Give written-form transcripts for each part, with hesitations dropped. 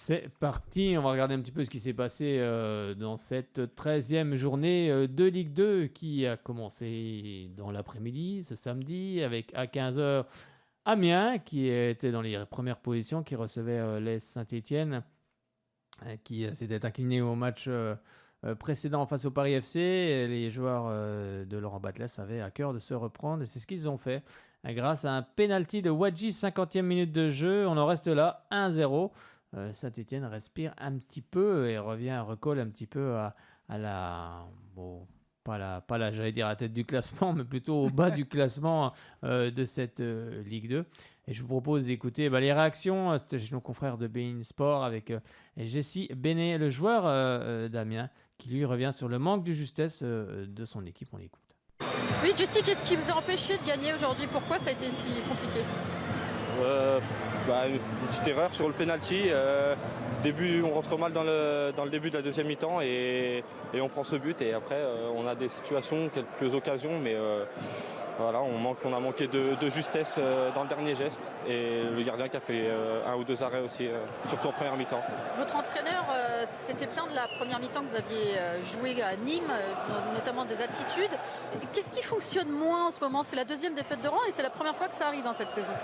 C'est parti, on va regarder un petit peu ce qui s'est passé dans cette 13e journée de Ligue 2 qui a commencé dans l'après-midi, ce samedi, avec à 15h Amiens qui était dans les premières positions, qui recevait l'AS Saint-Étienne, qui s'était incliné au match précédent face au Paris FC. Et les joueurs de Laurent Batles avaient à cœur de se reprendre et c'est ce qu'ils ont fait. Grâce à un penalty de Wadji, 50e minute de jeu, on en reste là, 1-0. Saint-Étienne respire un petit peu et recolle un petit peu à la... Bon, pas la, j'allais dire à la tête du classement, mais plutôt au bas du classement de cette Ligue 2. Et je vous propose d'écouter les réactions. C'était chez nos confrères de beIN Sport avec Jessie Benet, le joueur d'Amiens, qui lui revient sur le manque de justesse de son équipe. On l'écoute. Oui, Jessie, qu'est-ce qui vous a empêché de gagner aujourd'hui? Pourquoi ça a été si compliqué? Une petite erreur sur le penalty. On rentre mal dans le début de la deuxième mi-temps et on prend ce but. Et après, on a des situations, quelques occasions, mais voilà, on a manqué de justesse dans le dernier geste. Et le gardien qui a fait un ou deux arrêts aussi, surtout en première mi-temps. Votre entraîneur s'était plaint de la première mi-temps que vous aviez joué à Nîmes, notamment des attitudes. Qu'est-ce qui fonctionne moins en ce moment? C'est la deuxième défaite de rang et c'est la première fois que ça arrive dans cette saison.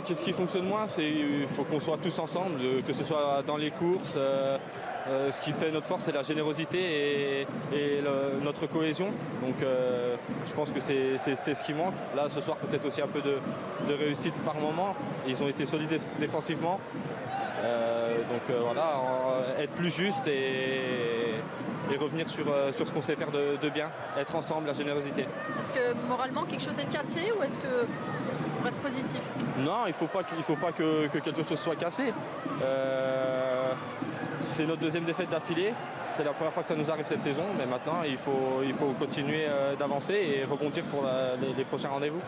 Qu'est-ce qui fonctionne moins? Il faut qu'on soit tous ensemble, que ce soit dans les courses. Ce qui fait notre force, c'est la générosité et notre cohésion. Donc je pense que c'est ce qui manque. Là, ce soir, peut-être aussi un peu de réussite par moment. Ils ont été solides défensivement. Voilà, être plus juste et revenir sur ce qu'on sait faire de bien. Être ensemble, la générosité. Est-ce que moralement, quelque chose est cassé ou est-ce que on reste positif? Non, il faut pas que quelque chose soit cassé. C'est notre deuxième défaite d'affilée. C'est la première fois que ça nous arrive cette saison, mais maintenant il faut continuer d'avancer et rebondir pour les prochains rendez-vous.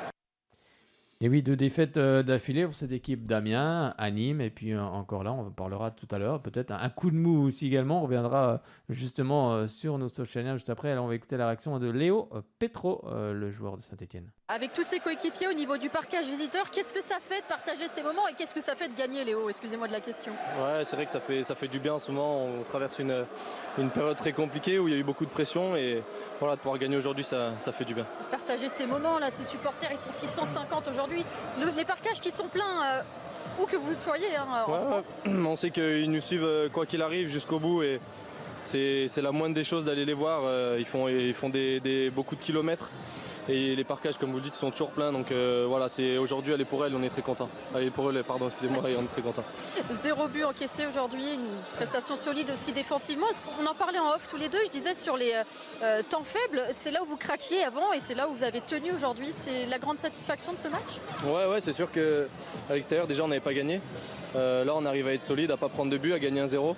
Et oui, 2 défaites d'affilée pour cette équipe d'Amiens, à Nîmes, et puis encore là, on en parlera tout à l'heure, peut-être un coup de mou aussi également, on reviendra justement sur nos social channels juste après. Alors on va écouter la réaction de Léo Petro, le joueur de Saint-Étienne. Avec tous ses coéquipiers au niveau du parquage visiteur, qu'est-ce que ça fait de partager ces moments et qu'est-ce que ça fait de gagner, Léo? Excusez-moi de la question. Ouais, c'est vrai que ça fait du bien en ce moment. On traverse une période très compliquée où il y a eu beaucoup de pression et voilà, de pouvoir gagner aujourd'hui, ça fait du bien. Partager ces moments là, ces supporters, ils sont 650 aujourd'hui. Les parcages qui sont pleins, où que vous soyez en France. On sait qu'ils nous suivent quoi qu'il arrive jusqu'au bout et c'est la moindre des choses d'aller les voir. Ils font beaucoup de kilomètres. Et les parcages, comme vous le dites, sont toujours pleins. Donc voilà, aujourd'hui, elle est pour elle, on est très content. Elle est pour elle, pardon, excusez-moi, on est très content. 0 but encaissé aujourd'hui, une prestation solide aussi défensivement. On en parlait en off tous les deux, je disais sur les temps faibles, c'est là où vous craquiez avant et c'est là où vous avez tenu aujourd'hui. C'est la grande satisfaction de ce match? Ouais, c'est sûr qu'à l'extérieur, déjà, on n'avait pas gagné. Là, on arrive à être solide, à ne pas prendre de but, à gagner 1-0.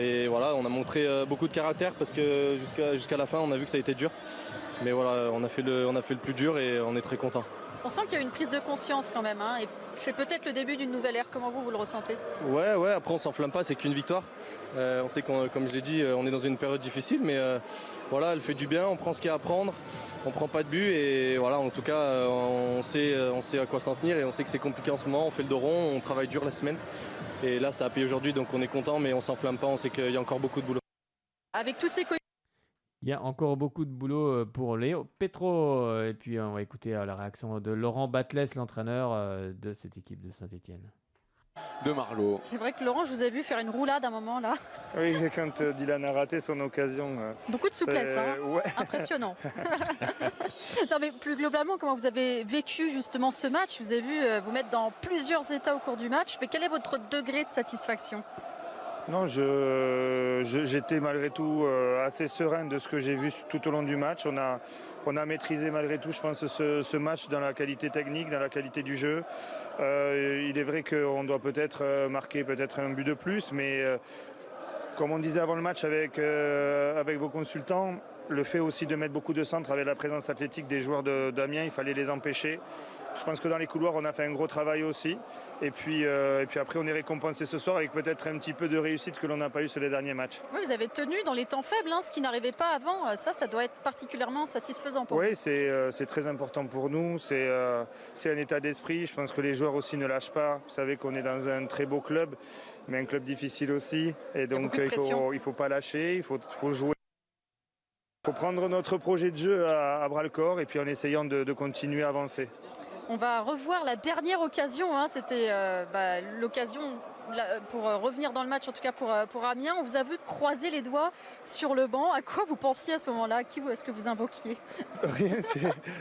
Et voilà, on a montré beaucoup de caractère parce que jusqu'à la fin, on a vu que ça a été dur. Mais voilà, on a fait le plus dur et on est très content. On sent qu'il y a une prise de conscience quand même, et c'est peut-être le début d'une nouvelle ère. Comment vous le ressentez? Ouais, après on s'enflamme pas, c'est qu'une victoire. On sait comme je l'ai dit, on est dans une période difficile, mais voilà, elle fait du bien, on prend ce qu'il y a à prendre, on prend pas de but et voilà, en tout cas, on sait à quoi s'en tenir et on sait que c'est compliqué en ce moment, on fait le dos rond, on travaille dur la semaine. Et là, ça a payé aujourd'hui, donc on est content, mais on s'enflamme pas, on sait qu'il y a encore beaucoup de boulot. Avec tous ces Il y a encore beaucoup de boulot pour Léo Petro. Et puis on va écouter la réaction de Laurent Batles, l'entraîneur de cette équipe de Saint-Étienne. De Marlot. C'est vrai que Laurent, je vous ai vu faire une roulade à un moment là. Oui, quand Dylan a raté son occasion. Beaucoup de souplesse, ouais. Impressionnant. Non mais plus globalement, comment vous avez vécu justement ce match? Je vous ai vu vous mettre dans plusieurs états au cours du match, mais quel est votre degré de satisfaction? Non, j'étais malgré tout assez serein de ce que j'ai vu tout au long du match. On a maîtrisé malgré tout, je pense, ce match dans la qualité technique, dans la qualité du jeu. Il est vrai qu'on doit peut-être marquer un but de plus, mais comme on disait avant le match avec vos consultants, le fait aussi de mettre beaucoup de centres avec la présence athlétique des joueurs d'Amiens, il fallait les empêcher. Je pense que dans les couloirs, on a fait un gros travail aussi. Et puis après, on est récompensé ce soir avec peut-être un petit peu de réussite que l'on n'a pas eu sur les derniers matchs. Oui, vous avez tenu dans les temps faibles, ce qui n'arrivait pas avant. Ça doit être particulièrement satisfaisant pour vous. Oui, c'est très important pour nous. C'est un état d'esprit. Je pense que les joueurs aussi ne lâchent pas. Vous savez qu'on est dans un très beau club, mais un club difficile aussi. Et donc, il ne faut pas lâcher, il faut jouer. Il faut prendre notre projet de jeu à bras-le-corps et puis en essayant de continuer à avancer. On va revoir la dernière occasion. C'était l'occasion pour revenir dans le match, en tout cas pour Amiens. On vous a vu croiser les doigts sur le banc. À quoi vous pensiez à ce moment-là? Qui est-ce que vous invoquiez? Rien,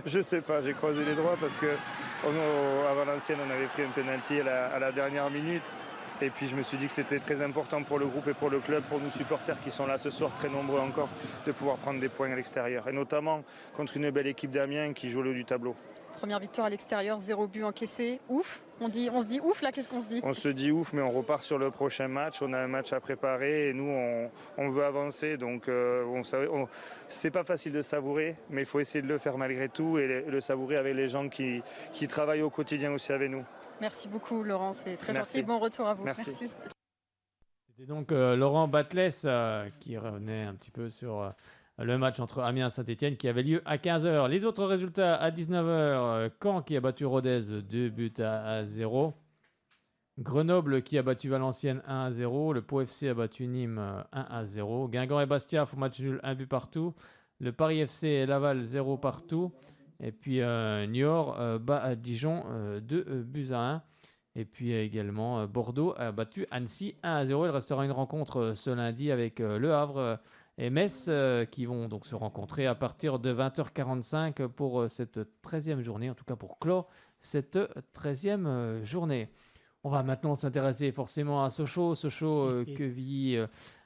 je ne sais pas. J'ai croisé les doigts parce qu'à Valenciennes, on avait pris un penalty à la dernière minute. Et puis je me suis dit que c'était très important pour le groupe et pour le club, pour nos supporters qui sont là ce soir, très nombreux encore, de pouvoir prendre des points à l'extérieur. Et notamment contre une belle équipe d'Amiens qui joue le haut du tableau. Première victoire à l'extérieur, 0 but encaissé. Ouf. On se dit ouf là, qu'est-ce qu'on se dit? On se dit ouf, mais on repart sur le prochain match. On a un match à préparer et nous, on veut avancer. Donc c'est pas facile de savourer, mais il faut essayer de le faire malgré tout et le savourer avec les gens qui travaillent au quotidien aussi avec nous. Merci beaucoup Laurent, c'est très gentil. Bon retour à vous. Merci. C'était donc Laurent Batles qui revenait un petit peu sur le match entre Amiens et Saint-Etienne qui avait lieu à 15h. Les autres résultats à 19h, Caen qui a battu Rodez 2 buts à 0. Grenoble qui a battu Valenciennes 1-0. Le Pau FC a battu Nîmes 1-0. Guingamp et Bastia font match nul 1 but partout. Le Paris FC et Laval 0 partout. Et puis Niort bat Dijon 2 buts à 1. Et puis également Bordeaux a battu Annecy 1-0. Il restera une rencontre ce lundi avec Le Havre et Metz qui vont donc se rencontrer à partir de 20h45 pour cette 13e journée, en tout cas pour clore cette 13e journée. On va maintenant s'intéresser forcément à Sochaux. Quevilly,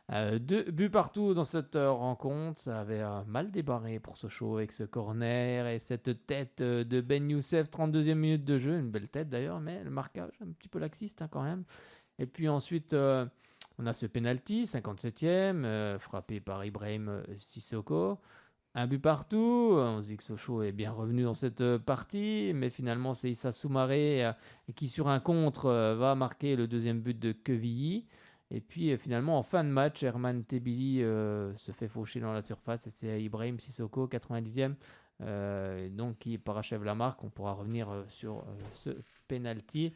2 buts partout dans cette rencontre. Ça avait mal débarré pour Sochaux avec ce corner et cette tête de Ben Youssef, 32e minute de jeu. Une belle tête d'ailleurs, mais le marquage un petit peu laxiste quand même. Et puis ensuite, on a ce penalty, 57e, frappé par Ibrahim Sissoko. Un but partout. On se dit que Sochaux est bien revenu dans cette partie, mais finalement c'est Issa Soumaré qui sur un contre va marquer le deuxième but de Quevilly. Et puis finalement en fin de match, Herman Tebili se fait faucher dans la surface et c'est Ibrahim Sissoko, 90e, donc qui parachève la marque. On pourra revenir sur ce penalty,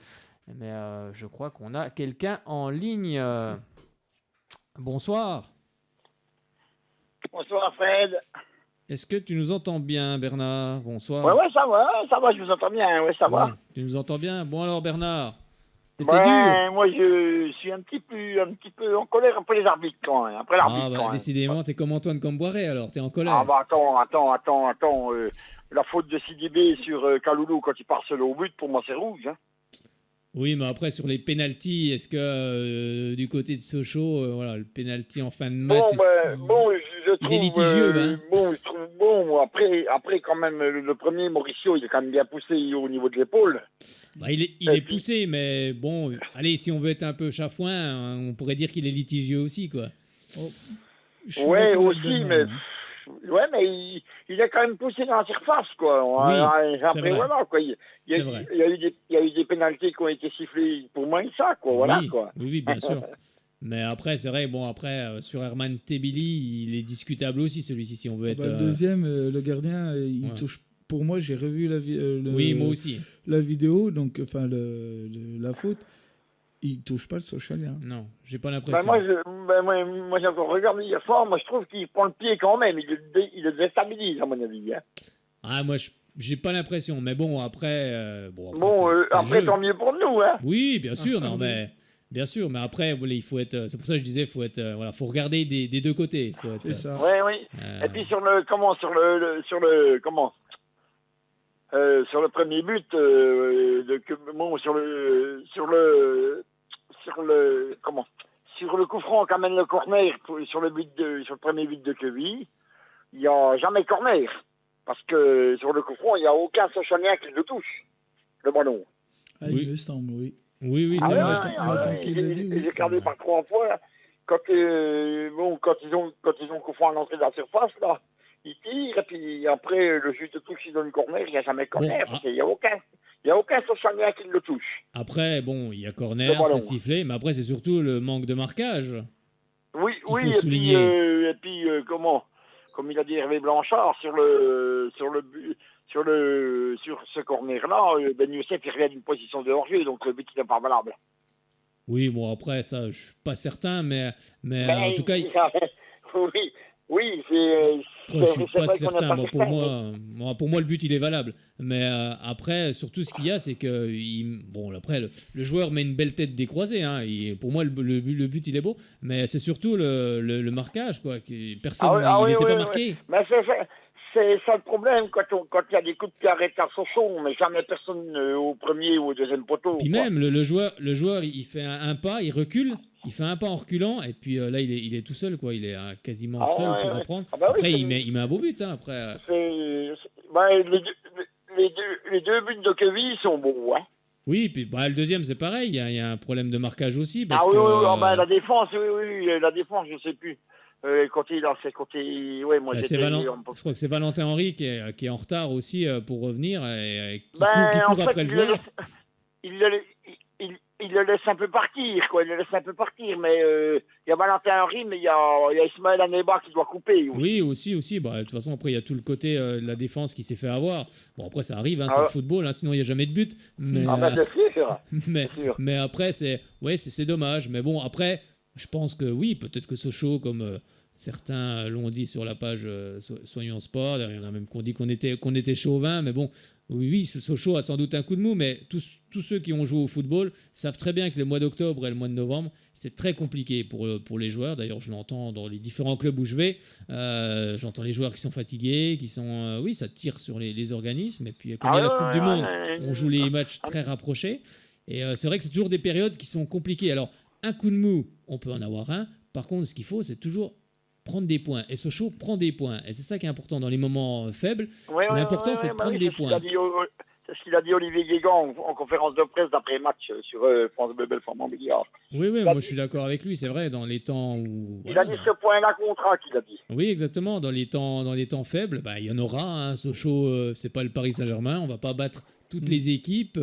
mais je crois qu'on a quelqu'un en ligne. Bonsoir. Bonsoir Fred. Est-ce que tu nous entends bien, Bernard? Bonsoir. Ouais, ça va, je vous entends bien, ouais, ça va. Tu nous entends bien? Bon alors Bernard, c'était dur. Moi je suis un petit peu en colère après les arbitres quand même, après l'arbitre. Décidément, t'es comme Antoine Comboiré alors, t'es en colère. Ah bah attends, la faute de Sidibé sur Kaloulou quand il part seul au but, pour moi c'est rouge. Hein. Oui, mais après sur les pénaltys, est-ce que du côté de Sochaux, voilà, le pénalty en fin de match, je trouve, il est litigieux, hein. Je trouve bon. Après quand même le premier Mauricio, il est quand même bien poussé au niveau de l'épaule. Bah, il est poussé, mais bon, allez, si on veut être un peu chafouin, on pourrait dire qu'il est litigieux aussi, quoi. Ouais, aussi, mais. Ouais, mais il est quand même poussé dans la surface, quoi. Oui, après, voilà, quoi. Il y a eu des pénalités qui ont été sifflées pour moins que ça, quoi. Voilà, quoi. Oui, bien sûr. Mais après, c'est vrai, sur Herman Tebili, il est discutable aussi, celui-ci, si on veut être... Le deuxième, le gardien, il touche... Pour moi, j'ai revu moi aussi. La vidéo, donc, la faute. Il touche pas le Sochalien. Non, j'ai pas l'impression. Moi, j'ai encore regardé hier soir. Moi, je trouve qu'il prend le pied quand même. Il le déstabilise, à mon avis. Hein. Ah, moi, j'ai pas l'impression. Mais bon, après... après tant mieux pour nous. Hein. Oui, bien sûr. Mais... Bien sûr, mais après, il faut être... C'est pour ça que je disais, faut regarder des deux côtés. C'est ça. Oui. Et puis sur le premier but, sur le coup franc qu'amène le corner sur le premier but de Quevilly, il n'y a jamais corner. Parce que sur le coup franc, il n'y a aucun Sochalien qui le touche, le ballon. Ah, il me semble, oui. Oui, c'est vrai. J'ai regardé par 3 fois, quand ils ont coup franc à l'entrée de la surface, là, il tire, et puis après, le juge de touche, il donne corner, il n'y a jamais corner, Bon, parce qu'il n'y a aucun Sochaliens qui le touche. Après, bon, il y a Le corner, ballon. c'est sifflé, mais après, c'est surtout le manque de marquage. Oui, qu'il faut et souligner. puis, comme il a dit Hervé Blanchard, sur ce corner-là, Ben Youssef, il revient d'une position de hors-jeu, donc le but, il n'est pas valable. Oui, bon, après, ça, je suis pas certain, mais en tout cas, oui, après, je suis c'est pas vrai qu'on n'est certain. pas Bon, certain. pour moi, le but, il est valable. Mais après, surtout, ce qu'il y a, c'est que bon, après, le joueur met une belle tête décroisée. Hein. Pour moi, le but, il est beau. Mais c'est surtout le marquage, quoi. Personne, il n'était pas marqué. Oui. Mais c'est ça le problème quand il y a des coups de pied arrêtés à Sochaux, mais jamais personne au premier ou au deuxième poteau. Puis quoi. même, le joueur, il fait un pas, il recule. Il fait un pas en reculant, et puis là, il est tout seul, quoi. Il est quasiment seul pour reprendre. Ah bah oui, après, il met un beau but, hein, après. Les deux buts de Kevin sont bons, hein. Oui, puis le deuxième, c'est pareil. Il y a un problème de marquage aussi. Ah Parce oui, que, la défense, la défense, je sais plus. Côté, ouais, moi j'étais. Je crois que c'est Valentin Henry qui est en retard aussi pour revenir et qui En court fait, après le joueur. Il le laisse un peu partir, quoi. Il le laisse un peu partir, mais il y a Valentin Henry, mais il y a Ismaël Aneba qui doit couper. Oui, aussi. Bah, de toute façon, après, il y a tout le côté de la défense qui s'est fait avoir. Bon, après, ça arrive, hein, c'est le football, hein, sinon il n'y a jamais de but. Mais, c'est sûr. mais après, c'est dommage. Mais bon, après, je pense que oui, peut-être que Sochaux, comme certains l'ont dit sur la page Soignons Sport, il y en a même qui ont dit qu'on était chauvin, mais bon, oui, Sochaux a sans doute un coup de mou, mais tous ceux qui ont joué au football savent très bien que le mois d'octobre et le mois de novembre, c'est très compliqué pour les joueurs. D'ailleurs, je l'entends dans les différents clubs où je vais. J'entends les joueurs qui sont fatigués, qui sont... oui, ça tire sur les organismes. Et puis, comme il y a la Coupe du Monde, on joue les matchs très rapprochés. Et c'est vrai que c'est toujours des périodes qui sont compliquées. Alors, un coup de mou, on peut en avoir un. Par contre, ce qu'il faut, c'est toujours prendre des points. Et Sochaux prend des points. Et c'est ça qui est important dans les moments faibles. L'important, c'est de prendre des points. C'est ce qu'il a dit Olivier Guégan en conférence de presse d'après-match sur France Bleu Belfort-Montbéliard. Oui, moi je suis d'accord avec lui, c'est vrai, dans les temps où... Il a dit ce point-là contrat qu'il a dit. Oui, exactement, dans les temps faibles, il y en aura. Hein. Sochaux, c'est pas le Paris Saint-Germain, on va pas battre toutes les équipes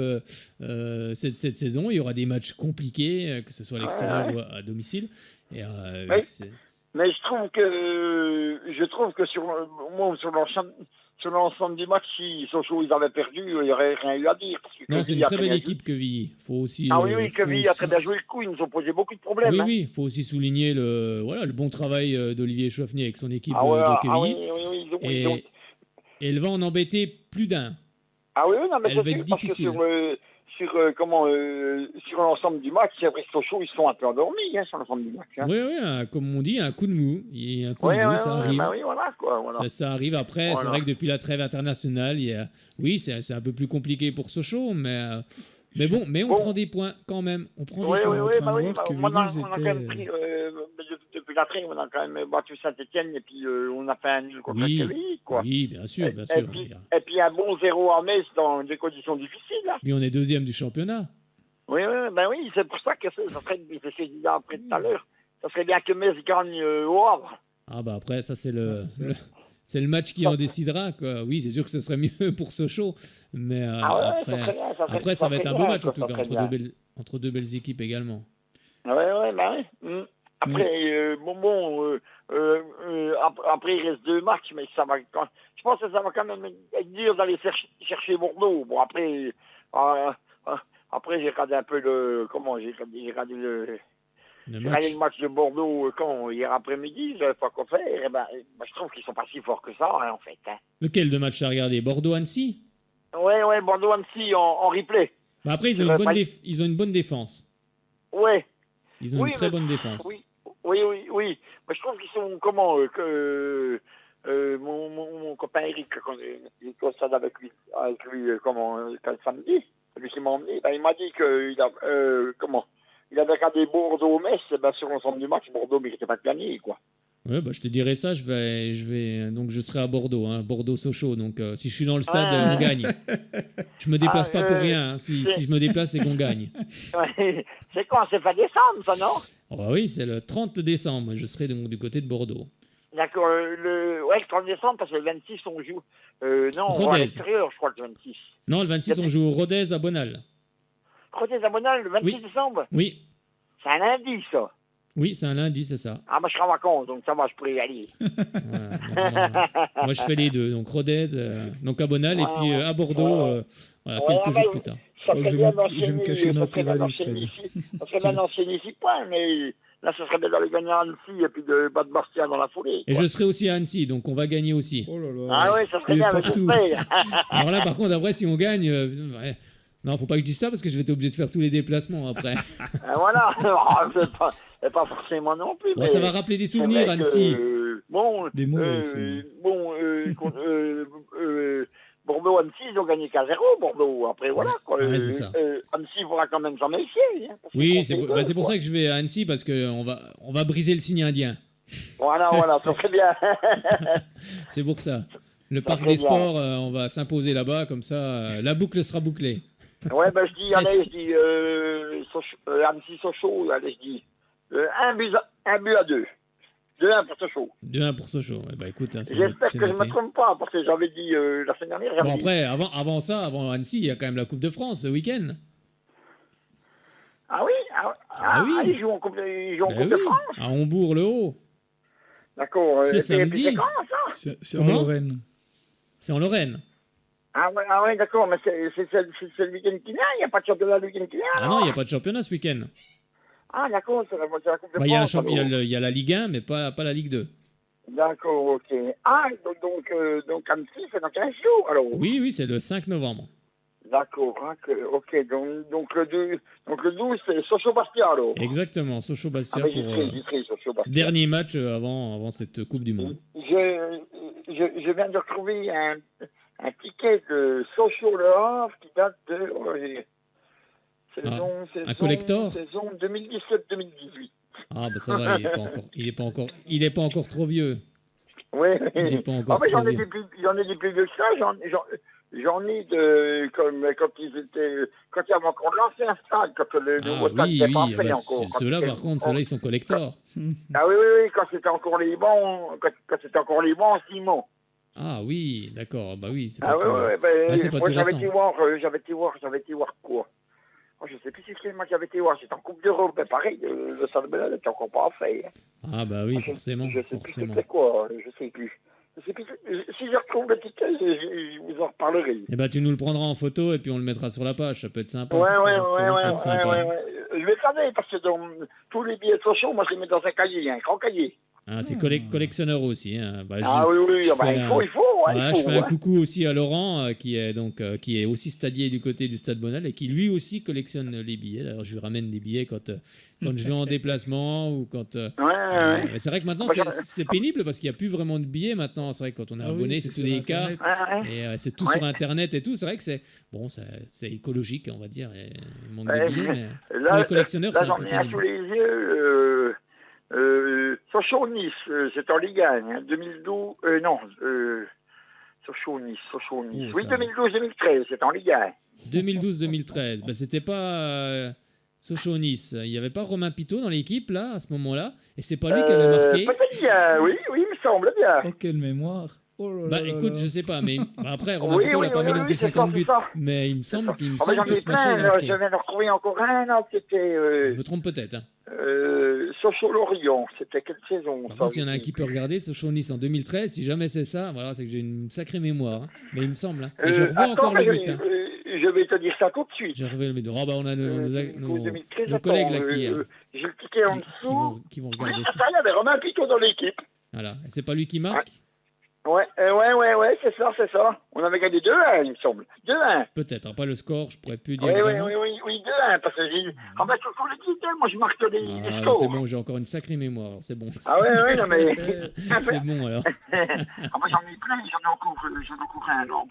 cette saison. Il y aura des matchs compliqués, que ce soit à l'extérieur ou à domicile. Et, mais je trouve que sur l'ensemble du match, si Sochaux ils avaient perdu, il n'y aurait rien eu à dire. Non, c'est une très belle équipe, Quevilly. Faut aussi. Quevilly a très bien joué le coup. Ils nous ont posé beaucoup de problèmes. Oui, il faut aussi souligner le bon travail d'Olivier Chauffnier avec son équipe de Quevilly. Et elle va en embêter plus d'un. Ah oui, non, mais elle va être difficile. Sur l'ensemble du match, c'est vrai que Sochaux, ils sont un peu endormis sur l'ensemble du match. Hein. Oui, comme on dit, un coup de mou. Ça arrive. Voilà. Ça arrive après. Voilà. C'est vrai que depuis la trêve internationale, c'est un peu plus compliqué pour Sochaux, mais on prend des points quand même. On prend des points. On a quand même pris, depuis la trêve, on a quand même battu Saint-Etienne et puis on a fait un nul contre Quevilly, quoi. Oui, bien sûr. Et puis un bon 0 à Metz dans des conditions difficiles. Là. Puis on est deuxième du championnat. Oui, c'est pour ça que ça serait, c'est ce que je disais après tout à l'heure, ça serait bien que Metz gagne au Havre. Ah après, ça c'est c'est le match qui en décidera, quoi. Oui, c'est sûr que ce serait mieux pour Sochaux, mais après ça va être un beau match en tout cas, entre deux belles équipes également. Oui. Après, après il reste 2 matchs, mais ça va. Je pense que ça va quand même être dur d'aller chercher Bordeaux. Bon, après j'ai regardé un peu j'ai regardé le match de Bordeaux hier après-midi, je savais pas quoi faire. Et je trouve qu'ils sont pas si forts que ça, en fait. Hein. Lequel de match t'as regardé? Bordeaux-Annecy? Ouais, Bordeaux-Annecy en replay. Après, ils ont une bonne défense. Ouais. Ils ont une très bonne défense. Oui. Mais je trouve qu'ils sont mon copain Eric, quand il était au stade avec lui samedi, celui qui m'a emmené, il m'a dit il avait regardé Bordeaux-Metz, sur l'ensemble du match, Bordeaux méritait pas de gagner, quoi. Ouais, je te dirai ça, donc je serai à Bordeaux, hein, Bordeaux-Sochaux, donc si je suis dans le stade, on gagne. Je me déplace pas pour rien, hein. Si je me déplace, c'est qu'on gagne. C'est quand? C'est fin décembre, ça, non? Oui, c'est le 30 décembre, je serai donc du côté de Bordeaux. D'accord, le 30 décembre, parce que le 26, on joue. Non, on va à Rodez. l'extérieur, je crois, le 26. Non, le 26, on joue au Rodez à Bonal. Rodez à Bonal, le 26 Oui. décembre. Oui, C'est un lundi, ça. oui, c'est un lundi, c'est ça. Ah, moi, je serai en vacances, donc ça va, je pourrais y aller. Voilà. Donc, moi, je fais les deux. Donc Rodez, donc à Bonal, et puis à Bordeaux, voilà, quelques jours plus tard. Ça crois que serait je bien vais me d'enchaîner. cacher Ça notre serait bien valise, d'enchaîner Fred. ici. Ça serait bien d'enchaîner ici, point, mais là, ça serait bien d'aller gagner à Annecy et puis de battre Bastia dans la foulée. Et quoi. je serai aussi à Annecy, donc on va gagner aussi. Oh là là. Ah oui, ça serait Il est bien, mais partout. j'espère. Alors là, par contre, après, si on gagne, ouais. Non, faut pas que je dise ça parce que je vais être obligé de faire tous les déplacements après. Voilà, c'est pas forcément non plus. Bon, mais ça va rappeler des c'est souvenirs, vrai que, Annecy. bon, Des mauvais souvenirs. Bordeaux-Annecy, ils ont gagné qu'à 0, Bordeaux. Après, voilà. Quoi. Ouais, c'est ça. Annecy pourra quand même s'en méfier. Hein, parce Oui, qu'ils c'est font pour, des c'est pour goals, ça que je vais à Annecy parce qu'on va briser le signe indien. quoi. Voilà, ça serait bien. C'est pour ça. Le Ça parc serait des bien. sports, on va s'imposer là-bas, comme ça, la boucle sera bouclée. Ouais, ben je dis, Presque. allez, je dis, Annecy-Sochaux, allez, je dis, un but à 2. 2-1 pour Sochaux. 2-1 pour Sochaux. Eh ben, écoute, hein, c'est J'espère c'est que je ne me noté. trompe pas, parce que j'avais dit la semaine dernière, Bon, j'avais dit. après, avant ça, avant Annecy, il y a quand même la Coupe de France ce week-end. Ah oui, Ah oui. ils jouent en Coupe de, Ben Coupe de oui, France. à Hombourg-le-Haut. D'accord. Ce Et puis samedi. c'est quand, ça? C'est en Comment Lorraine. C'est en Lorraine. Ah ouais, d'accord, mais c'est le week-end qui vient, il n'y a pas de championnat le week-end qui vient, Ah non, il n'y a pas de championnat ce week-end. Ah d'accord, c'est la Coupe de Bah, il y a France. il y a alors. il y a la Ligue 1, mais pas la Ligue 2. D'accord, ok. Ah, donc Annecy, c'est dans 15 jours, alors. Oui, oui, c'est le 5 novembre. D'accord, hein, ok, donc le 12, c'est Sochaux-Bastia, alors. Exactement, Ah, Sochaux-Bastia mais pour j'y serai, Sochaux-Bastia. dernier match avant cette Coupe du Monde. Je viens de retrouver un ticket de Sochaux-Le Havre qui date de un collector saison 2017-2018. Ah, bah ça va, il est pas encore trop vieux. Oui, Il est pas encore mais trop j'en ai vieux. des plus vieux que ça. J'en ai de comme quand il y avait encore l'ancien stade, quand le nouveau stade Oui, n'était pas oui, fait bah, encore. Quand ceux-là, c'était- par contre, ceux-là, ils sont collectors. Ah oui, quand c'était encore les bons, quand c'était encore les bons en ciment. Ah oui, d'accord, bah oui, c'est pas Ah oui, tout- oui, c'est pas moi tout j'avais récent. été voir quoi. Oh, je sais plus c'est quel match j'avais été voir, j'étais en Coupe d'Europe, mais pareil, le Stade Bellal n'était encore pas fait. Ah bah oui, Je forcément, sais plus forcément. c'était quoi, je sais plus. Si je retrouve le ticket, je vous en reparlerai. Eh ben, tu nous le prendras en photo et puis on le mettra sur la page, ça peut être sympa. Ouais, ça ouais, risque ouais, de ouais, être sympa. ouais. Je vais regarder parce que dans tous les billets de Sochaux, moi je les mets dans un cahier, un grand cahier. Ah, t'es collectionneur aussi. Hein. Bah, Ah oui, je bah, fais il un- faut, ouais, Voilà, il faut. je fais un Ouais. coucou aussi à Laurent, qui est aussi stadier du côté du Stade Bonal et qui lui aussi collectionne les billets. D'ailleurs, je lui ramène des billets quand je vais en déplacement ou quand. Ouais. C'est vrai que maintenant Moi, c'est pénible parce qu'il n'y a plus vraiment de billets maintenant. C'est vrai que quand on est Ah oui, abonné, c'est c'est sur tous des cartes Internet. Ouais. et c'est tout Ouais. sur Internet et tout. C'est vrai que c'est écologique, on va dire. Et il manque Ouais, de billets, mais pour Là, les collectionneurs, c'est un j'en peu ai un sous pénible. les yeux. Sochaux-Nice, c'est en Ligue 1, hein, 2012. Non, Sochaux-Nice. Oh, Oui, ça- 2012-2013, c'est en Ligue 1. 2012-2013, bah, c'était pas Sochaux-Nice. Il n'y avait pas Romain Pitot dans l'équipe, là, à ce moment-là. Et c'est pas lui qui avait marqué. Peut-être bien, oui, il me semble bien. Oh, quelle mémoire. Oh là Bah là là écoute, là. je sais pas, mais après, Romain Oui, Pitot oui, n'a pas oui, mis oui, non plus c'est 50 ça, buts. c'est ça. Mais il me semble qu'il Ah, mais j'en ai ce match-là, il a plein, marqué. je viens de retrouver encore un, là, c'était Je me trompe peut-être. Hein. Sochaux-Lorient, c'était quelle saison Par ça, contre, il y en a je un sais qui peut plus. regarder, Sochaux-Nice en 2013. Si jamais c'est ça, voilà, c'est que j'ai une sacrée mémoire. Hein. Mais il me semble. Hein. Et je revois Attends, encore le mais but. Hein. je vais te dire ça tout de suite. J'ai revu le but. Oh, bah, on a nos 2013, nos collègues là attends, j'ai le ticket en qui dessous. vont Oui, regarder c'est ça. ça, il y avait Romain Pitot dans l'équipe. Voilà. Et c'est pas lui qui marque. Ouais, c'est ça. On avait gagné 2-1, il me semble. 2-1. Peut-être. Après le score, je pourrais plus dire Oui, vraiment. 2-1, parce que j'ai... Ah bah, sur le ticket, moi je marque les Ah, scores. c'est bon, j'ai encore une sacrée mémoire, c'est bon. Ah ouais, non mais... C'est bon alors. Ah moi j'en ai plein, j'en ai encore un. Alors,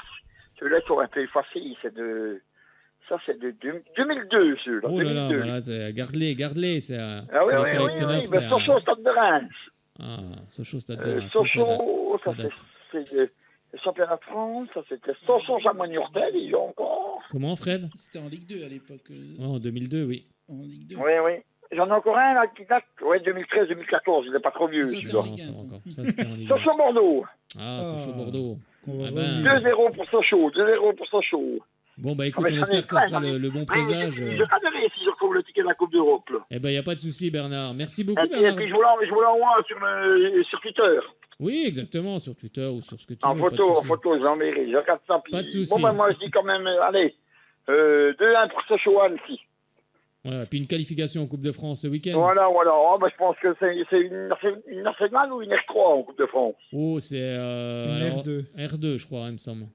celui-là, il faut un peu effacer, c'est de... Ça, c'est de 2002, celui-là. Oh là là, 2002. voilà, garde-les, c'est Ah oui, pour oui, les collectionneurs, oui, mais c'est Sochaux, Stade de Reims. Ah, Sochaux, Stade de Reims. Sochaux, ça date. c'est le championnat de France, ça c'était Sochaux-Chamois-Niortel, il y a encore. Comment, Fred? C'était en Ligue 2 à l'époque. Ouais, en 2002, oui. En Ligue 2. Oui. J'en ai encore un là qui date, ouais, 2013-2014, il n'est pas trop vieux. Ça, c'est en Ligue 1, ça. Ça, c'était en Ligue 1. Sochaux-Bordeaux, Ah, Sochaux-Bordeaux. Qu'on va Ah ben, revenir. 2-0 pour Sochaux, 2-0 pour Sochaux. Bon, bah écoute, Ah, mais on j'en ai espère que ça plein, sera j'en ai- le bon Oui, présage. je regarderai si je retrouve le ticket de la Coupe d'Europe. Là. Eh ben, il n'y a pas de souci, Bernard. Merci beaucoup, Et Bernard. puis je vous l'envoie sur Twitter. Oui, exactement, sur Twitter ou sur ce que tu En veux. pas de photo, souci. je l'enverrai. Je regarde ça. Puis... Pas de souci. Bon, ben, moi, je dis quand même, allez, 2-1 pour Sochaux Annecy. Voilà, puis une qualification en Coupe de France ce week-end. Voilà. Oh, ben, je pense que c'est une Arsenal ou une R3 en Coupe de France. Oh, c'est Une alors, R2. R2, je crois, il me semble.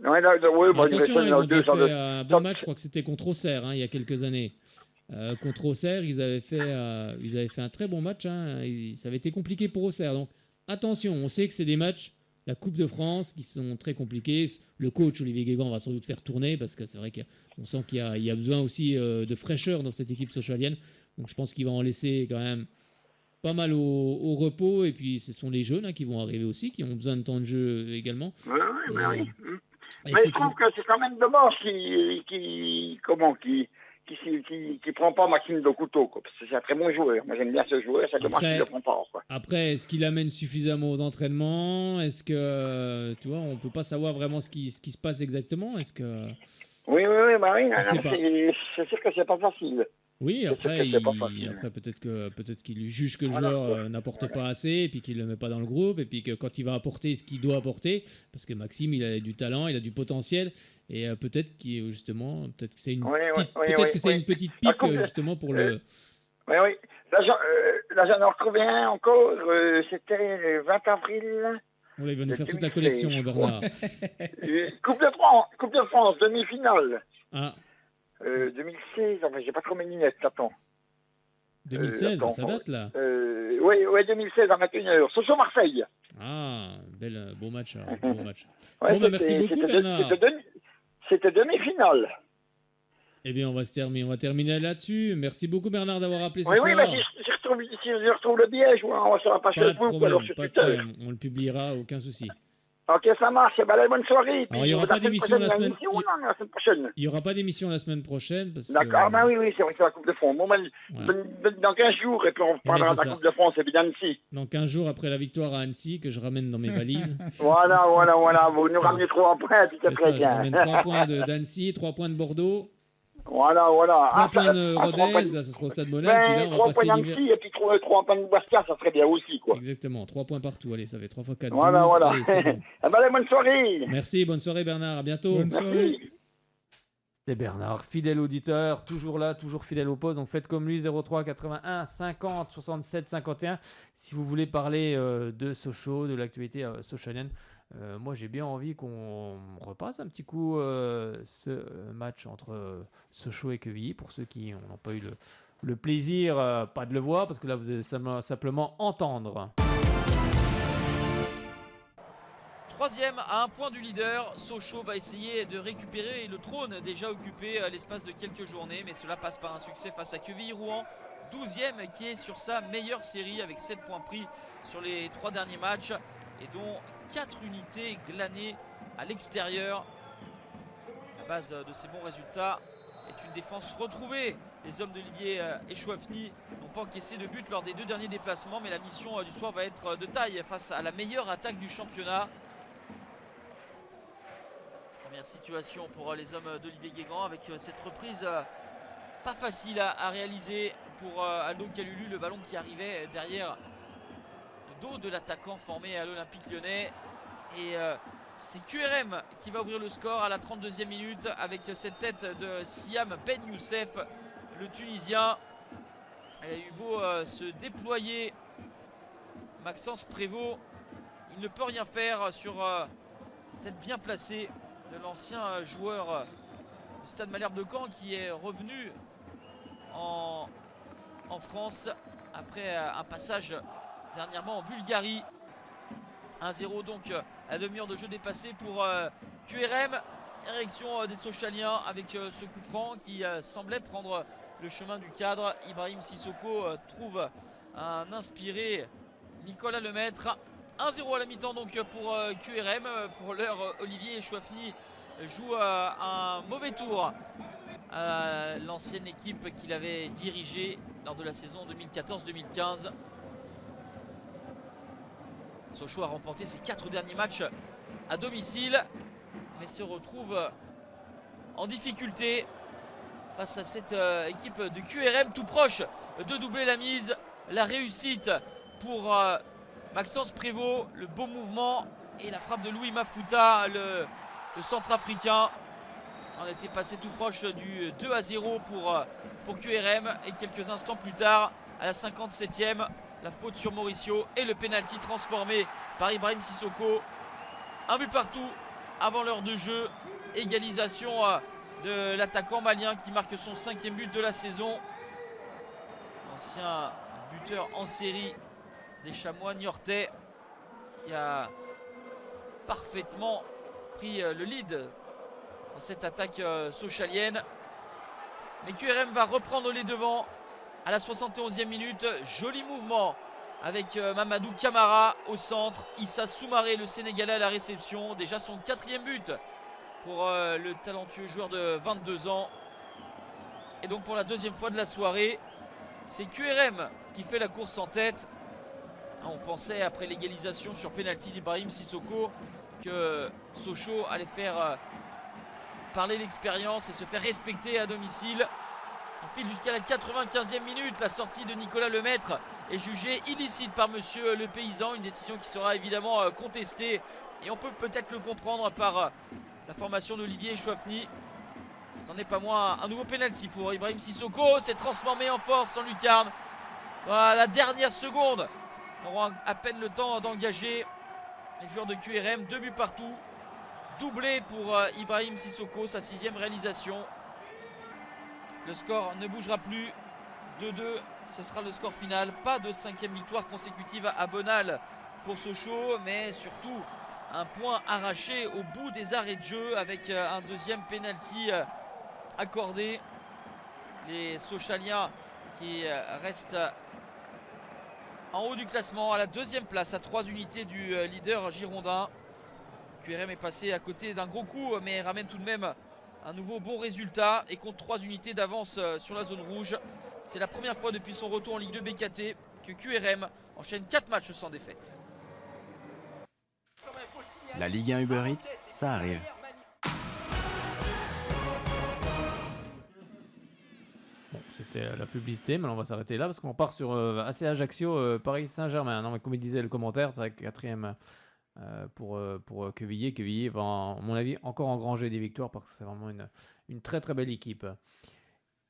Ouais, là, ouais, Bon, bah, attention, ils ont déjà ça fait doit- un bon match, je crois que c'était contre Auxerre, hein, il y a quelques années. Contre Auxerre, ils avaient fait un très bon match. Hein, ça avait été compliqué pour Auxerre. Donc attention, on sait que c'est des matchs, la Coupe de France, qui sont très compliqués. Le coach Olivier Guégan va sans doute faire tourner parce que c'est vrai qu'on sent qu'il y a besoin aussi de fraîcheur dans cette équipe sochalienne. Donc je pense qu'il va en laisser quand même pas mal au repos. Et puis ce sont les jeunes qui vont arriver aussi, qui ont besoin de temps de jeu également. Ouais, Et, oui. et Mais c'est je trouve que c'est quand même dommage qui prend pas Maxime Dokuto, quoi, parce que c'est un très bon joueur. Moi j'aime bien ce joueur, c'est dommage qu'il ne le prend pas, quoi. Après, est-ce qu'il amène suffisamment aux entraînements? Est-ce que, tu vois, on peut pas savoir vraiment ce qui se passe exactement? Est-ce que... Oui, bah oui, On sait non, pas. c'est sûr que c'est pas facile. Oui, C'est après, sûr que c'est pas facile. après peut-être qu'il juge que le Voilà, joueur quoi. n'apporte pas assez, et puis qu'il le met pas dans le groupe, et puis que quand il va apporter ce qu'il doit apporter, parce que Maxime, il a du talent, il a du potentiel, et peut-être que c'est une une petite pique justement pour le. Oui. Là j'en ai retrouvé un encore, c'était le 20 avril. Oh là, il va nous Le faire toute la 2016, collection, je Bernard. Coupe de France, demi-finale. Ah, 2016, enfin j'ai pas trop mes lunettes, attends. 2016, attends, ça date là. Oui, 2016 à 21h. Sochaux-Marseille. Ah, beau match. Alors, beau match. Ouais, Bon, bah, merci beaucoup, Bernard. C'était demi-finale. Eh bien, on va terminer là-dessus. Merci beaucoup, Bernard, d'avoir appelé ce Oui, soir. mais si je retrouve le billet, on va sur la page Pas de Facebook ou problème, alors sur pas de Twitter. problème. On le publiera, aucun souci. Ok, ça marche. Eh ben, allez, bonne soirée. Alors, il n'y aura pas d'émission la semaine. La semaine prochaine. Il y aura pas d'émission la semaine prochaine parce que. D'accord, ben oui, c'est vrai que c'est la Coupe de France. Bon, ben, dans 15 jours, et puis on parlera de c'est la ça. Coupe de France et puis d'Annecy. Dans 15 jours après la victoire à Annecy, que je ramène dans mes valises. Voilà. Vous nous ramenez 3 points, puis c'est C'est très ça, je bien. ramène 3 points d'Annecy, 3 points de Bordeaux, Voilà. 3 points de Rodez, là, ça sera au Stade Monel. Puis là, on va 3 passer points l'hiver. d'Annecy et puis 3 points de Bastia, ça serait bien aussi, quoi. Exactement, 3 points partout. Allez, ça fait 3 fois 4. Voilà. 12. Allez, c'est bon. Eh ben, allez, bonne soirée. Merci, bonne soirée, Bernard. À bientôt. Bonne soirée. Merci. C'est Bernard, fidèle auditeur, toujours là, toujours fidèle au poste. Donc faites comme lui, 03 81 50 67 51. Si vous voulez parler de Sochaux, de l'actualité sochalienne, moi j'ai bien envie qu'on repasse un petit coup ce match entre Sochaux et Quevilly, pour ceux qui n'ont pas eu le plaisir, pas de le voir, parce que là vous allez simplement entendre. Troisième à un point du leader, Sochaux va essayer de récupérer le trône déjà occupé l'espace de quelques journées, mais cela passe par un succès face à Quevilly-Rouen, 12e qui est sur sa meilleure série avec 7 points pris sur les 3 derniers matchs et dont 4 unités glanées à l'extérieur. La base de ces bons résultats est une défense retrouvée. Les hommes d'Olivier Echouafny n'ont pas encaissé de but lors des 2 derniers déplacements, mais la mission du soir va être de taille face à la meilleure attaque du championnat. Première situation pour les hommes d'Olivier Guégan avec cette reprise pas facile à réaliser pour Aldo Kalulu, le ballon qui arrivait derrière le dos de l'attaquant formé à l'Olympique Lyonnais. Et c'est QRM qui va ouvrir le score à la 32e minute avec cette tête de Siam Ben Youssef, le Tunisien. Il a eu beau se déployer, Maxence Prévost, il ne peut rien faire sur cette tête bien placée de l'ancien joueur du Stade Malherbe de Caen qui est revenu en France après un passage dernièrement en Bulgarie. 1-0 donc à la demi-heure de jeu dépassé pour QRM. Érection des Sochaliens avec ce coup franc qui semblait prendre le chemin du cadre. Ibrahim Sissoko trouve un inspiré Nicolas Lemaître. 1-0 à la mi-temps donc pour QRM. Pour l'heure, Olivier Echouafny joue un mauvais tour à l'ancienne équipe qu'il avait dirigée lors de la saison 2014-2015. Sochaux a remporté ses 4 derniers matchs à domicile, mais se retrouve en difficulté face à cette équipe de QRM, tout proche de doubler la mise. La réussite pour Maxence Prévost, le beau mouvement et la frappe de Louis Mafuta, le centrafricain. On était passé tout proche du 2-0 pour QRM, et quelques instants plus tard, à la 57e, la faute sur Mauricio et le pénalty transformé par Ibrahim Sissoko. Un but partout avant l'heure de jeu. Égalisation de l'attaquant malien qui marque son 5e but de la saison. Ancien buteur en série des Chamois niortais, qui a parfaitement pris le lead dans cette attaque sochalienne. Mais QRM va reprendre les devants à la 71e minute. Joli mouvement avec Mamadou Camara au centre. Issa Soumaré, le Sénégalais, à la réception. Déjà son 4e but pour le talentueux joueur de 22 ans. Et donc pour la 2e fois de la soirée, c'est QRM qui fait la course en tête. On pensait, après l'égalisation sur pénalty d'Ibrahim Sissoko, que Sochaux allait faire parler l'expérience et se faire respecter à domicile. On file jusqu'à la 95e minute. La sortie de Nicolas Lemaître est jugée illicite par monsieur le paysan. Une décision qui sera évidemment contestée. Et on peut peut-être le comprendre par la formation d'Olivier Chouafny. C'en est pas moins un nouveau pénalty pour Ibrahim Sissoko. C'est transformé en force en lucarne. Voilà, la dernière seconde. On aura à peine le temps d'engager les joueurs de QRM. 2 buts partout. Doublé pour Ibrahim Sissoko, sa 6e réalisation. Le score ne bougera plus. 2-2, ce sera le score final. Pas de 5e victoire consécutive à Bonal pour Sochaux, mais surtout un point arraché au bout des arrêts de jeu avec un 2e pénalty accordé. Les Sochaliens qui restent en haut du classement, à la 2e place, à 3 unités du leader girondin. QRM est passé à côté d'un gros coup, mais ramène tout de même un nouveau bon résultat et compte 3 unités d'avance sur la zone rouge. C'est la première fois depuis son retour en Ligue 2 BKT que QRM enchaîne 4 matchs sans défaite. La Ligue 1 Uber Eats, ça arrive. Bon, c'était la publicité, mais on va s'arrêter là parce qu'on part sur AC Ajaccio, Paris Saint-Germain. Non, mais comme il disait le commentaire, c'est la 4e pour Quevilly. Quevilly va, à mon avis, encore engranger des victoires parce que c'est vraiment une très très belle équipe.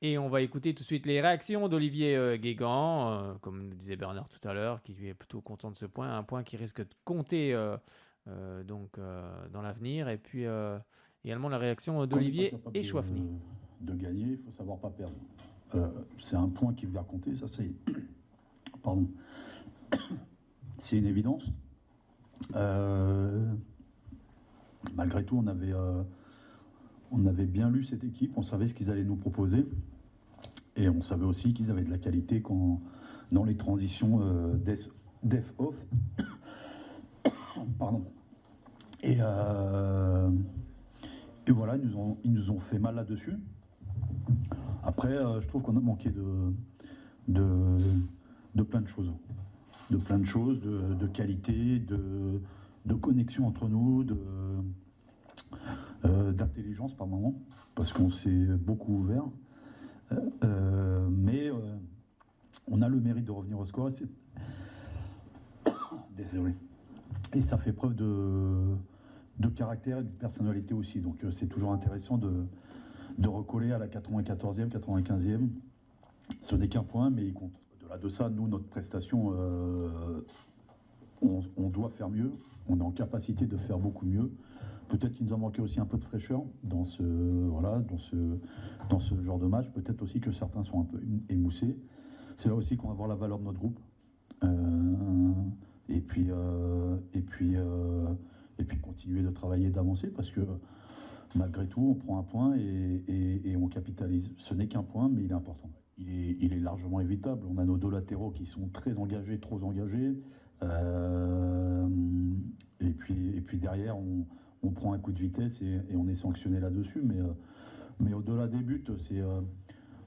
Et on va écouter tout de suite les réactions d'Olivier Guégan, comme le disait Bernard tout à l'heure, qui lui est plutôt content de ce point, un point qui risque de compter dans l'avenir. Et puis également la réaction d'Olivier et Chouafny. De gagner, il faut savoir pas perdre. C'est un point qui va compter, ça c'est... Pardon. C'est une évidence. Malgré tout, on avait bien lu cette équipe, on savait ce qu'ils allaient nous proposer. Et on savait aussi qu'ils avaient de la qualité dans les transitions def-off. Pardon. Et voilà, ils nous ont fait mal là-dessus. Après, je trouve qu'on a manqué de plein de choses. De plein de choses, de qualité, de connexion entre nous, d'intelligence par moment, parce qu'on s'est beaucoup ouvert. Mais on a le mérite de revenir au score. Désolé. Et ça fait preuve de caractère et de personnalité aussi. Donc c'est toujours intéressant de recoller à la 94e, 95e. Ce n'est qu'un point, mais il compte. Au-delà de ça, nous, notre prestation, on doit faire mieux. On est en capacité de faire beaucoup mieux. Peut-être qu'il nous a manqué aussi un peu de fraîcheur dans ce genre de match. Peut-être aussi que certains sont un peu émoussés. C'est là aussi qu'on va voir la valeur de notre groupe. Et puis continuer de travailler, d'avancer, parce que malgré tout, on prend un point et on capitalise. Ce n'est qu'un point, mais il est important. Il est largement évitable. On a nos 2 latéraux qui sont très engagés, trop engagés. Et puis derrière, on prend un coup de vitesse et on est sanctionné là-dessus. Mais au-delà des buts,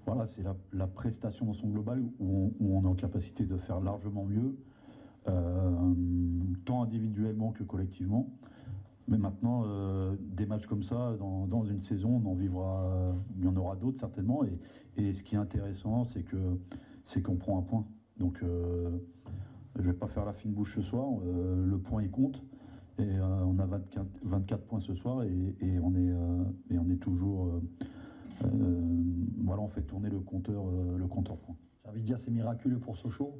voilà, c'est la prestation dans son global où on est en capacité de faire largement mieux, tant individuellement que collectivement. Mais maintenant, des matchs comme ça, dans une saison, on en vivra, il y en aura d'autres certainement. Et ce qui est intéressant, c'est qu'on prend un point. Donc, je ne vais pas faire la fine bouche ce soir. Le point, il compte. Et on a 24 points ce soir et on est toujours... voilà, on fait tourner le compteur points. J'ai envie de dire c'est miraculeux pour Sochaux.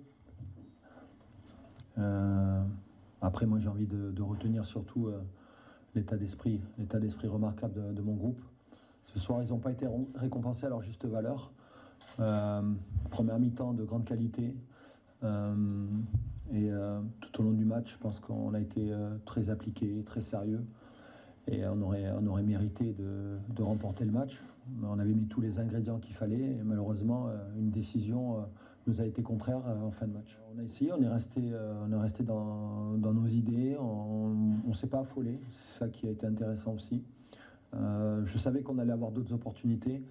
Après, moi, j'ai envie de retenir surtout l'état d'esprit remarquable de mon groupe. Ce soir, ils n'ont pas été récompensés à leur juste valeur. Première mi-temps de grande qualité. Et tout au long du match, je pense qu'on a été très appliqué, très sérieux. Et on aurait mérité de remporter le match. On avait mis tous les ingrédients qu'il fallait. Et malheureusement, une décision nous a été contraire en fin de match. On a essayé, on est resté dans nos idées. On ne s'est pas affolé. C'est ça qui a été intéressant aussi. Je savais qu'on allait avoir d'autres opportunités.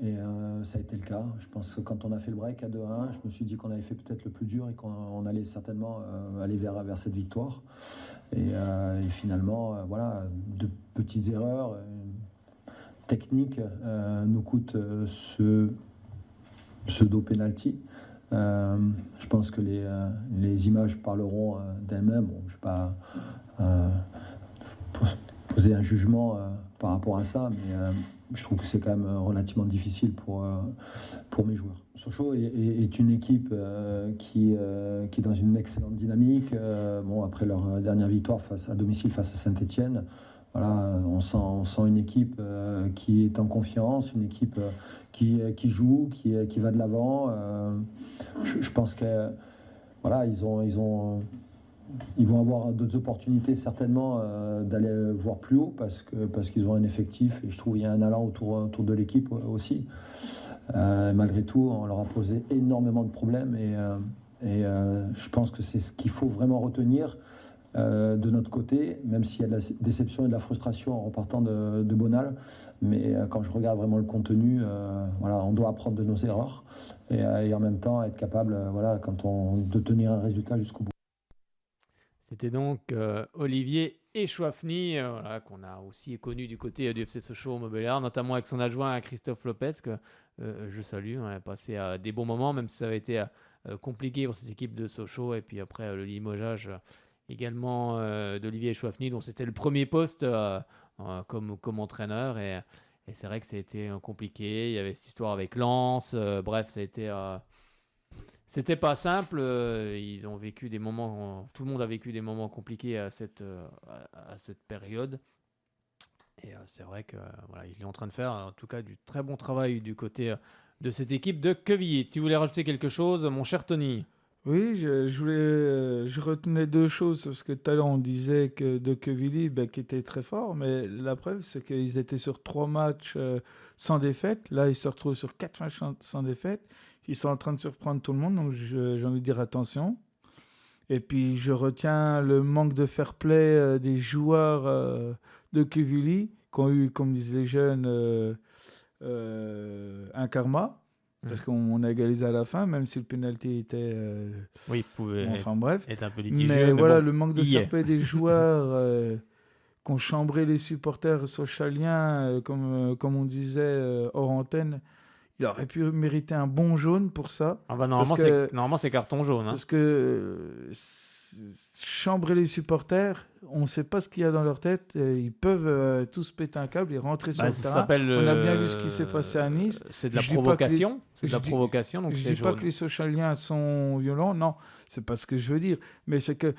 Et ça a été le cas. Je pense que quand on a fait le break à 2-1, je me suis dit qu'on avait fait peut-être le plus dur et qu'on allait certainement aller vers cette victoire. Et finalement, voilà, de petites erreurs techniques nous coûtent ce pseudo-penalty. Je pense que les images parleront d'elles-mêmes. Bon, je ne vais pas poser un jugement par rapport à ça, mais je trouve que c'est quand même relativement difficile pour mes joueurs. Sochaux est une équipe qui est dans une excellente dynamique. Après leur dernière victoire à domicile face à Saint-Etienne, voilà, on sent une équipe qui est en confiance, une équipe qui joue, qui va de l'avant. Je pense que voilà, ils vont avoir d'autres opportunités certainement d'aller voir plus haut parce qu'ils ont un effectif et je trouve qu'il y a un allant autour de l'équipe aussi. Malgré tout, on leur a posé énormément de problèmes et je pense que c'est ce qu'il faut vraiment retenir de notre côté, même s'il y a de la déception et de la frustration en repartant de Bonal. Mais quand je regarde vraiment le contenu, voilà, on doit apprendre de nos erreurs et en même temps être capable voilà, de tenir un résultat jusqu'au bout. C'était donc Olivier Echouafny, voilà, qu'on a aussi connu du côté du FC Sochaux Montbéliard, notamment avec son adjoint Christophe Lopez, que je salue. On a passé des bons moments, même si ça avait été compliqué pour cette équipe de Sochaux. Et puis après, le limogeage également d'Olivier Echouafny, dont c'était le premier poste comme entraîneur. Et c'est vrai que ça a été compliqué. Il y avait cette histoire avec Lens. Bref, ça a été... C'était pas simple, ils ont vécu des moments, tout le monde a vécu des moments compliqués à cette période. Et c'est vrai que voilà, il est en train de faire en tout cas du très bon travail du côté de cette équipe de Quevilly. Tu voulais rajouter quelque chose, mon cher Tony? Oui, je retenais deux choses, parce que tout à l'heure on disait que de Quevilly qui était très fort, mais la preuve c'est qu'ils étaient sur 3 matchs sans défaite. Là ils se retrouvent sur 4 matchs sans défaite. Ils sont en train de surprendre tout le monde, donc j'ai envie de dire attention. Et puis je retiens le manque de fair play des joueurs de Quevilly, qui ont eu, comme disent les jeunes, un karma. Parce qu'on a égalisé à la fin, même si le penalty était... oui, pouvait être un peu litigieux. Mais voilà, bon, le manque de fair play des joueurs qui ont chambré les supporters sochaliens, comme on disait hors antenne. Il aurait pu mériter un bon jaune pour ça. Ah bah normalement, c'est carton jaune. Hein. Parce que chambrer les supporters, on ne sait pas ce qu'il y a dans leur tête. Ils peuvent tous péter un câble et rentrer sur le terrain. On a bien vu ce qui s'est passé à Nice. C'est de la provocation. C'est de la provocation, donc c'est jaune. Je ne dis pas que les Sochaliens sont violents. Non, ce n'est pas ce que je veux dire. Mais c'est que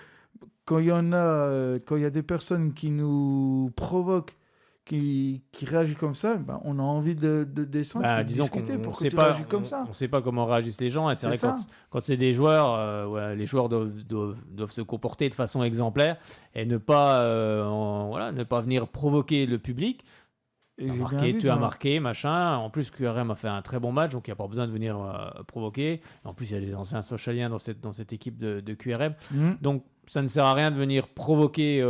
quand il y a des personnes qui nous provoquent, qui réagit comme ça, on a envie de descendre et de discuter pour que tu réagis comme ça. On ne sait pas comment réagissent les gens. Et c'est vrai que quand c'est des joueurs, les joueurs doivent se comporter de façon exemplaire et ne pas venir provoquer le public. Tu as marqué, machin. En plus, QRM a fait un très bon match, donc il n'y a pas besoin de venir provoquer. En plus, il y a des anciens Sochaliens dans cette équipe de QRM. Donc, ça ne sert à rien de venir provoquer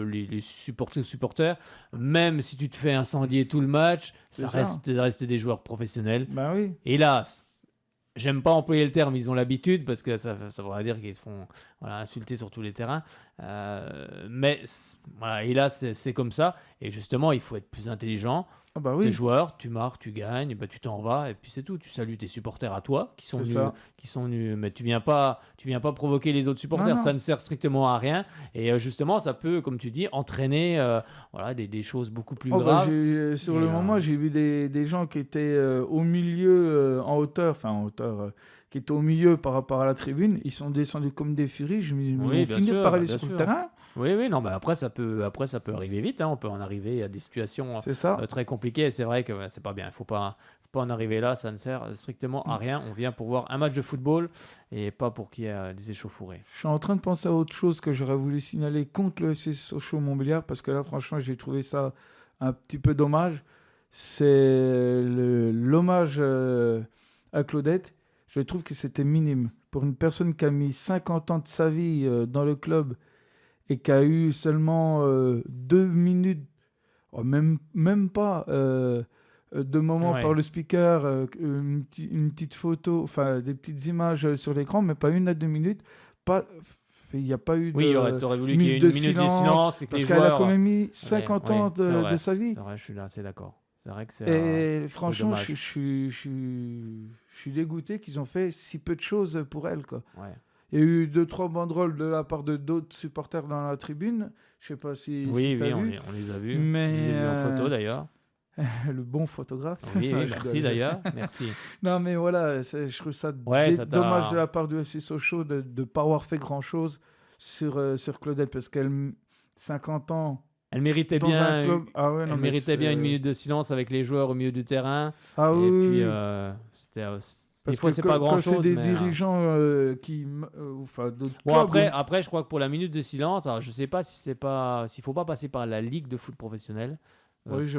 les supporters. Même si tu te fais incendier tout le match, ça reste des joueurs professionnels. Ben oui. Hélas, j'aime pas employer le terme, ils ont l'habitude, parce que ça voudrait dire qu'ils se font insulter sur tous les terrains. Mais hélas, c'est comme ça. Et justement, il faut être plus intelligent. Ah bah oui. Tes joueurs, tu marques, tu gagnes, tu t'en vas, et puis c'est tout. Tu salues tes supporters à toi, qui sont venus, mais tu viens pas provoquer les autres supporters. Non. Ça ne sert strictement à rien. Et justement, ça peut, comme tu dis, entraîner des choses beaucoup plus graves. Sur le moment, j'ai vu des gens qui étaient au milieu, en hauteur, qui étaient au milieu par rapport à la tribune. Ils sont descendus comme des furies. Je me dis, ils vont finir par aller sur le terrain. Oui, non, mais après ça peut arriver vite. On peut en arriver à des situations très compliquées. Et c'est vrai que c'est pas bien. Il faut pas en arriver là. Ça ne sert strictement à rien. On vient pour voir un match de football et pas pour qu'il y ait des échauffourées. Je suis en train de penser à autre chose que j'aurais voulu signaler contre le FC Sochaux-Montbéliard, parce que là, franchement, j'ai trouvé ça un petit peu dommage. C'est l'hommage à Claudette. Je trouve que c'était minime. Pour une personne qui a mis 50 ans de sa vie dans le club et qui a eu seulement 2 minutes, même pas, de moments par le speaker, une petite photo, des petites images sur l'écran, mais pas 1 à 2 minutes. Il n'y a pas eu de t'aurais voulu qu'il y ait une minute de silence. Et que parce qu'elle a quand même mis 50 ans de sa vie. C'est vrai, je suis là, c'est d'accord. C'est vrai que et franchement, je suis dégoûté qu'ils ont fait si peu de choses pour elle, quoi. Ouais. Il y a eu 2-3 banderoles de la part de d'autres supporters dans la tribune. Je sais pas si on les a vus. Mais je les ai vus en photo d'ailleurs. Le bon photographe. Oui, merci d'ailleurs. Merci. Non, mais voilà, je trouve ça dommage de la part du FC Sochaux de ne pas avoir fait grand-chose sur Claudette, parce qu'elle 50 ans. Elle méritait bien, elle méritait bien une minute de silence avec les joueurs au milieu du terrain. Ah et oui. Puis, c'était... Des fois, c'est pas grand-chose. C'est des dirigeants qui... Bon, après, je crois que pour la minute de silence, alors, je sais pas s'il faut pas passer par la Ligue de foot professionnelle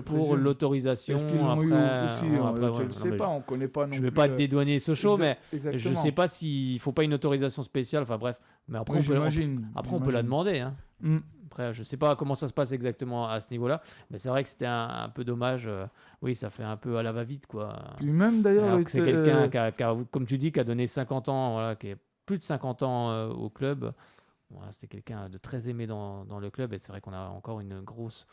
pour l'autorisation. Est-ce qu'ils l'ont eu aussi je ne sais pas, on connaît pas non plus. Je ne vais pas dédouaner Sochaux, mais je ne sais pas s'il faut pas une autorisation spéciale. Enfin bref, mais après, on peut la demander. Hein. Après, je ne sais pas comment ça se passe exactement à ce niveau-là, mais c'est vrai que c'était un peu dommage. Oui, ça fait un peu à la va-vite, quoi. Puis même d'ailleurs, c'est quelqu'un qui a, comme tu dis, qui a donné 50 ans, qui est plus de 50 ans au club. Voilà, c'était quelqu'un de très aimé dans le club, et c'est vrai qu'on a encore une grosse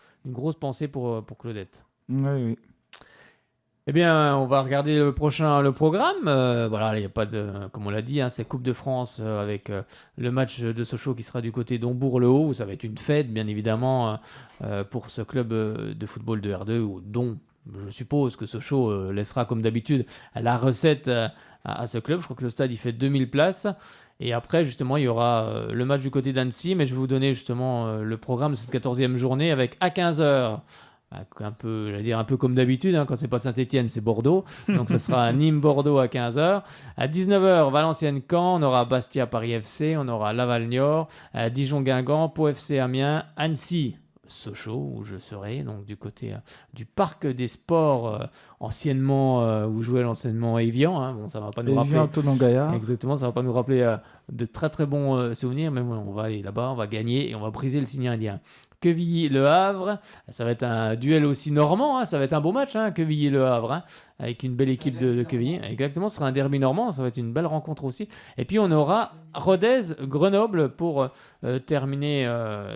pensée pour Claudette. Oui. Eh bien, on va regarder le programme. Voilà, il n'y a pas de, comme on l'a dit, c'est Coupe de France avec le match de Sochaux qui sera du côté d'Hombourg-le-Haut, où ça va être une fête, bien évidemment, pour ce club de football de R2, dont je suppose que Sochaux laissera, comme d'habitude, la recette à ce club. Je crois que le stade, il fait 2000 places. Et après, justement, il y aura le match du côté d'Annecy, mais je vais vous donner justement le programme de cette 14e journée avec à 15h. Un peu comme d'habitude, quand c'est pas Saint-Etienne, c'est Bordeaux. Donc ce sera Nîmes-Bordeaux à 15h. À 19h, Valenciennes-Caen, on aura Bastia-Paris FC, on aura Laval-Niort, Dijon-Guingamp, Pau FC Amiens, Annecy. Sochaux, où je serai, donc du côté du Parc des Sports, anciennement, où jouait l'anciennement Evian. Bon, ça va pas nous rappeler. Evian-Tonon-Gaillard. Exactement, ça va pas nous rappeler de très très bons souvenirs, mais on va aller là-bas, on va gagner et on va briser le signe indien. Quevilly-Le Havre, ça va être un duel aussi normand, ça va être un beau match, Quevilly-Le Havre, avec une belle équipe de Quevilly. Exactement, ce sera un derby normand, ça va être une belle rencontre aussi. Et puis on aura Rodez-Grenoble pour terminer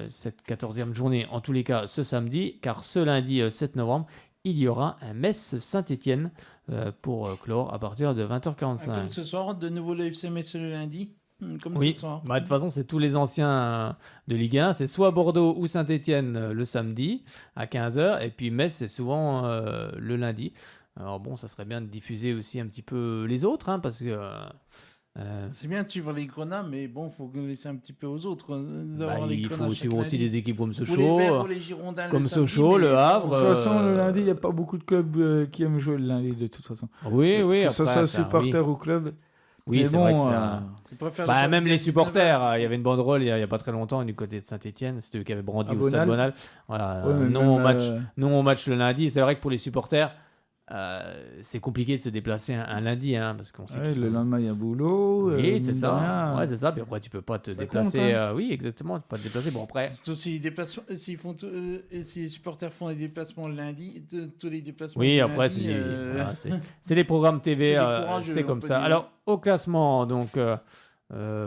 cette 14e journée, en tous les cas ce samedi, car ce lundi 7 novembre, il y aura un Metz-Saint-Etienne pour clore à partir de 20h45. Comme ce soir, de nouveau le FC Metz le lundi. Oui, de toute façon, c'est tous les anciens de Ligue 1. C'est soit Bordeaux ou Saint-Etienne le samedi à 15h. Et puis Metz, c'est souvent le lundi. Alors bon, ça serait bien de diffuser aussi un petit peu les autres, parce que... c'est bien de suivre les Grenats, mais bon, il faut laisser un petit peu aux autres. Il faut suivre aussi des équipes comme Sochaux, comme Sochaux, Le Havre. De toute façon, le lundi, il n'y a pas beaucoup de clubs qui aiment jouer le lundi, de toute façon. Oui. Que ce soit supporter ou club. Oui, c'est vrai que ça... même les supporters, il y avait une banderole il n'y a pas très longtemps du côté de Saint-Etienne, c'était eux qui avaient brandi au Stade Bonal. Voilà, non au match le lundi. C'est vrai que pour les supporters, c'est compliqué de se déplacer un lundi, hein, parce qu'on sait Ouais, qu'ils le sont- lendemain, il y a boulot. Oui, c'est mine de ça. rien. Ouais, c'est ça. Puis après, tu peux pas te Ça déplacer. compte, hein. Oui, exactement. Tu peux pas te déplacer. Bon, après. Surtout si les déplacements, si les supporters font des déplacements le lundi, tous les déplacements. Oui, du après, lundi, voilà, c'est les programmes TV, c'est des courageux, c'est on comme peut ça. dire. Alors, au classement, donc,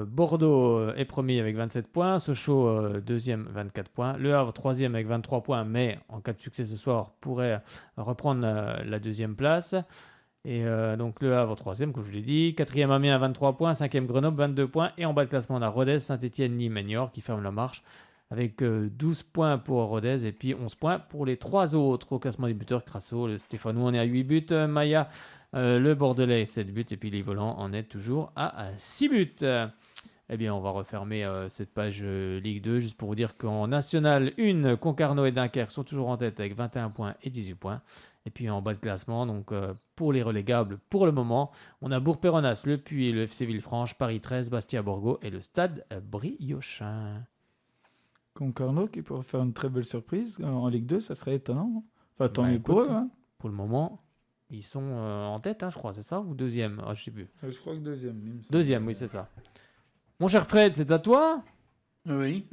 Bordeaux est premier avec 27 points, Sochaux deuxième, 24 points, Le Havre troisième avec 23 points, mais en cas de succès ce soir, pourrait reprendre la deuxième place. Et donc, Le Havre troisième, comme je vous l'ai dit, quatrième Amiens 23 points, cinquième Grenoble 22 points, et en bas de classement, on a Rodez, Saint-Etienne, Nîmes et Niort qui ferment la marche avec 12 points pour Rodez et puis 11 points pour les trois autres. Au classement des buteurs, Crasso, le Stéphanois, on est à 8 buts, Maya, le Bordelais, 7 buts, et puis les Volants en est toujours à 6 buts. Eh bien, on va refermer cette page Ligue 2, juste pour vous dire qu'en National 1, Concarneau et Dunkerque sont toujours en tête avec 21 points et 18 points. Et puis en bas de classement, donc pour les relégables, pour le moment, on a Bourg-Péronas, Le Puy, le FC Villefranche, Paris 13, Bastia-Borgo et le Stade Briochin. Concarneau qui pourrait faire une très belle surprise en Ligue 2, ça serait étonnant. Enfin, tant Bah, mieux pour eux. écoute, Hein. Pour le moment, ils sont en tête, hein, je crois, c'est ça? Ou deuxième? Je sais plus. Je crois que deuxième. il me semble. Deuxième, oui, c'est ça. Mon cher Fred, c'est à toi? Oui.